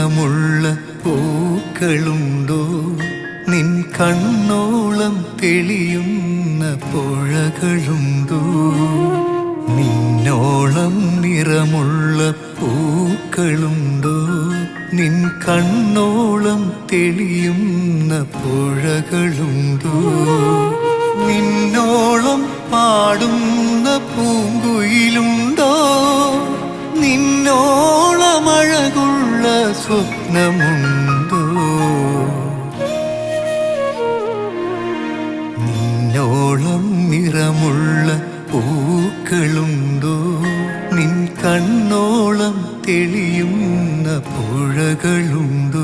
നിറമുള്ള പൂക്കളുണ്ടോ? നിൻ കണ്ണോളം തെളിയുന്ന പുഴകളുണ്ടോ? നിന്നോളം നിറമുള്ള പൂക്കളുണ്ടോ? നിൻ കണ്ണോളം തെളിയുന്ന പുഴകളുണ്ടോ? നിന്നോളം പാടുന്ന പൂങ്കുയിലുണ്ടോ? നിന്നോളമഴകുള്ള സ്വപ്നമുണ്ടോ? നിന്നോളം നിറമുള്ള പൂക്കളുണ്ടോ? നിൻ കണ്ണോളം തെളിയുന്ന പുഴകളുണ്ടോ?